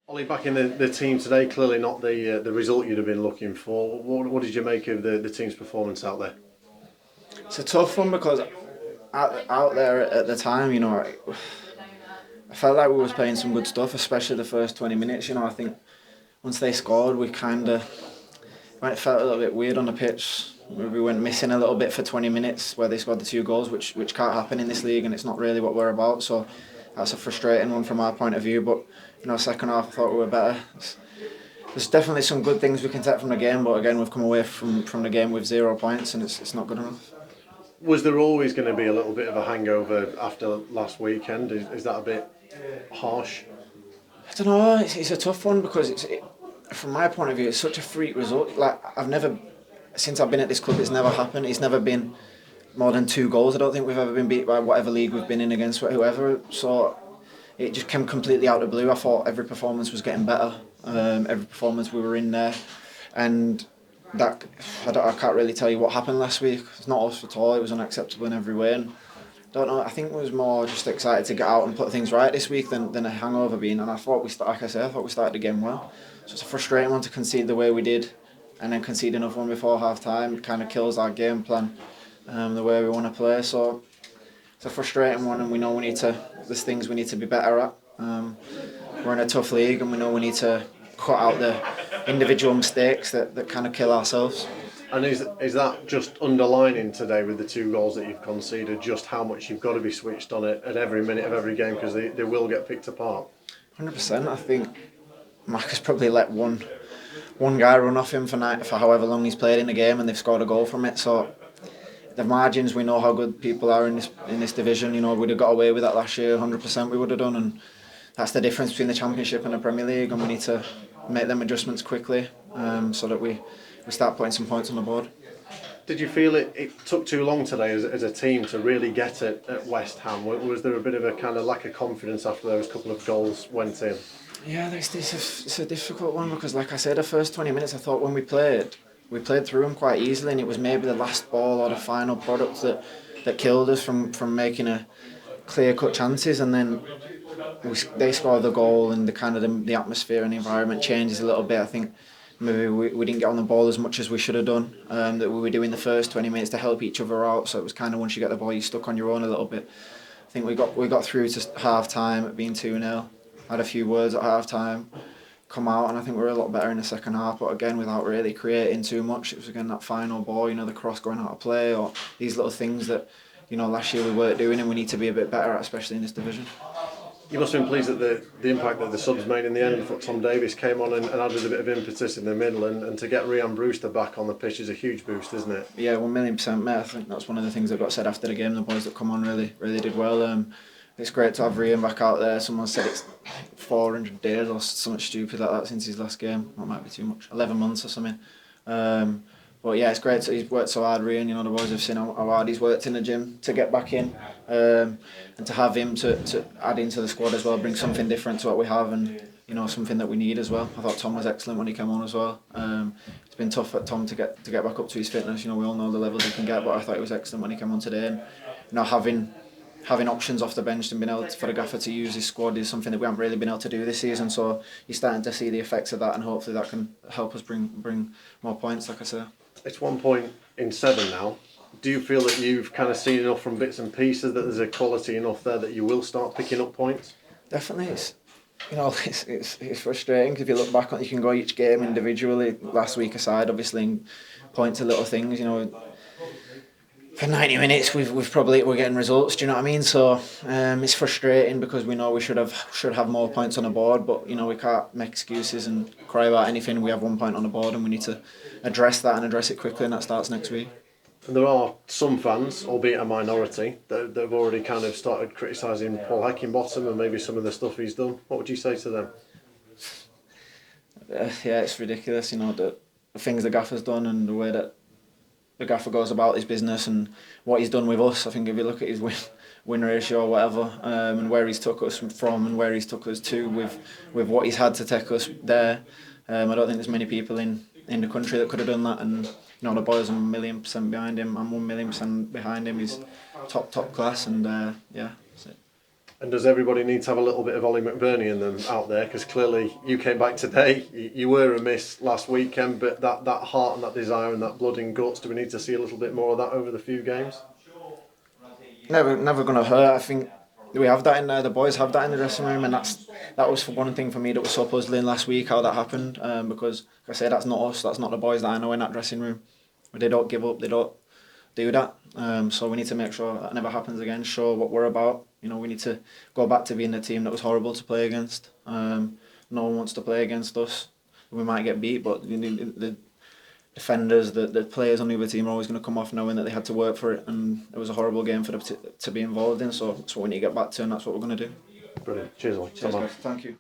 Ollie, back in the team today, clearly not the result you'd have been looking for. What did you make of the team's performance out there? It's a tough one because out there at the time, I felt like we was playing some good stuff, especially the first 20 minutes. I think once they scored, we kind of it felt a little bit weird on the pitch. We went missing a little bit for 20 minutes where they scored the two goals, which can't happen in this league, and it's not really what we're about. So that's a frustrating one from our point of view. But second half I thought we were better. There's definitely some good things we can take from the game, but again we've come away from the game with 0 points, and it's not good enough. Was there always going to be a little bit of a hangover after last weekend? Is that a bit harsh? I don't know. It's a tough one because from my point of view, it's such a freak result. Like since I've been at this club, it's never happened. It's never been more than 2 goals. I don't think we've ever been beat by whatever league we've been in against whoever. So it just came completely out of the blue. I thought every performance was getting better. Every performance we were in there, and that I can't really tell you what happened last week. It's not us at all. It was unacceptable in every way. And don't know. I think I was more just excited to get out and put things right this week than a hangover being. And I thought we started the game well. So it's a frustrating one to concede the way we did, and then concede another one before half time. It kind of kills our game plan, the way we want to play. So it's a frustrating one, and we know there's things we need to be better at. We're in a tough league, and we know we need to cut out the individual mistakes that kind of kill ourselves. And is that just underlining today with the 2 goals that you've conceded, just how much you've got to be switched on it at every minute of every game, because they will get picked apart? 100%. I think Mac has probably let one guy run off him for however long he's played in the game, and they've scored a goal from it. So the margins, we know how good people are in this division. We'd have got away with that last year, 100% we would have done, and that's the difference between the Championship and the Premier League, and we need to make them adjustments quickly, so that we start putting some points on the board. Did you feel it took too long today as a team to really get it at West Ham? Was there a bit of a kind of lack of confidence after those couple of goals went in? Yeah, it's a difficult one because, like I said, the first 20 minutes I thought when we played through them quite easily, and it was maybe the last ball or the final product that killed us from making a clear-cut chances, and then they scored the goal, and the atmosphere and the environment changes a little bit. I think maybe we didn't get on the ball as much as we should have done, that we were doing the first 20 minutes to help each other out. So it was kind of, once you get the ball, you're stuck on your own a little bit. I think we got through to half time at being 2-0. Had a few words at half time, come out, and I think we were a lot better in the second half, but again without really creating too much. It was again that final ball, the cross going out of play, or these little things that last year we weren't doing, and we need to be a bit better at, especially in this division. You must have been pleased at the impact that the subs made in the end. I thought Tom Davies came on and added a bit of impetus in the middle, and to get Ryan Brewster back on the pitch is a huge boost, isn't it? Yeah, 1,000,000%, mate. I think that's one of the things that got said after the game. The boys that come on really did well. It's great to have Ryan back out there. Someone said it's 400 days or something stupid like that since his last game. That might be too much. 11 months or something. But yeah, it's great. He's worked so hard, Ryan. The boys have seen how hard he's worked in the gym to get back in, and to have him to add into the squad as well, bring something different to what we have, and something that we need as well. I thought Tom was excellent when he came on as well. It's been tough for Tom to get back up to his fitness. We all know the levels he can get, but I thought he was excellent when he came on today. And having options off the bench and being able for the gaffer to use his squad is something that we haven't really been able to do this season. So you're starting to see the effects of that, and hopefully that can help us bring more points, like I say. It's 1 point in 7 now. Do you feel that you've kind of seen enough from bits and pieces that there's a quality enough there that you will start picking up points? Definitely, it's frustrating because if you look back on, you can go each game individually. Last week aside, obviously, and point to little things. For 90 minutes, we're getting results. Do you know what I mean? So it's frustrating because we know we should have more points on the board, but we can't make excuses and cry about anything. We have 1 point on the board, and we need to address that and address it quickly, and that starts next week. And there are some fans, albeit a minority, that have already kind of started criticising Paul Heckingbottom and maybe some of the stuff he's done. What would you say to them? Yeah, it's ridiculous. The things the gaffer's done and the way that the gaffer goes about his business and what he's done with us. I think if you look at his win ratio or whatever, and where he's took us from and where he's took us to with what he's had to take us there, I don't think there's many people in the country that could have done that. And the boys are 1,000,000% behind him. I'm 1,000,000% behind him. He's top class, and yeah, that's it. And does everybody need to have a little bit of Ollie McBurnie in them out there? Because clearly you came back today, you were a miss last weekend, but that heart and that desire and that blood and guts, do we need to see a little bit more of that over the few games? Never going to hurt. I think we have that in there. The boys have that in the dressing room, and that was for one thing for me that was so puzzling last week how that happened. Because like I say, that's not us. That's not the boys that I know in that dressing room. They don't give up. They don't do that. So we need to make sure that never happens again. Show what we're about. You know, we need to go back to being the team that was horrible to play against. No one wants to play against us. We might get beat, but the defenders, the players on the other team are always going to come off knowing that they had to work for it, and it was a horrible game for them to be involved in. So that's what we need to get back to, and that's what we're going to do. Brilliant. Cheers, Ollie. Cheers, guys. Thank you.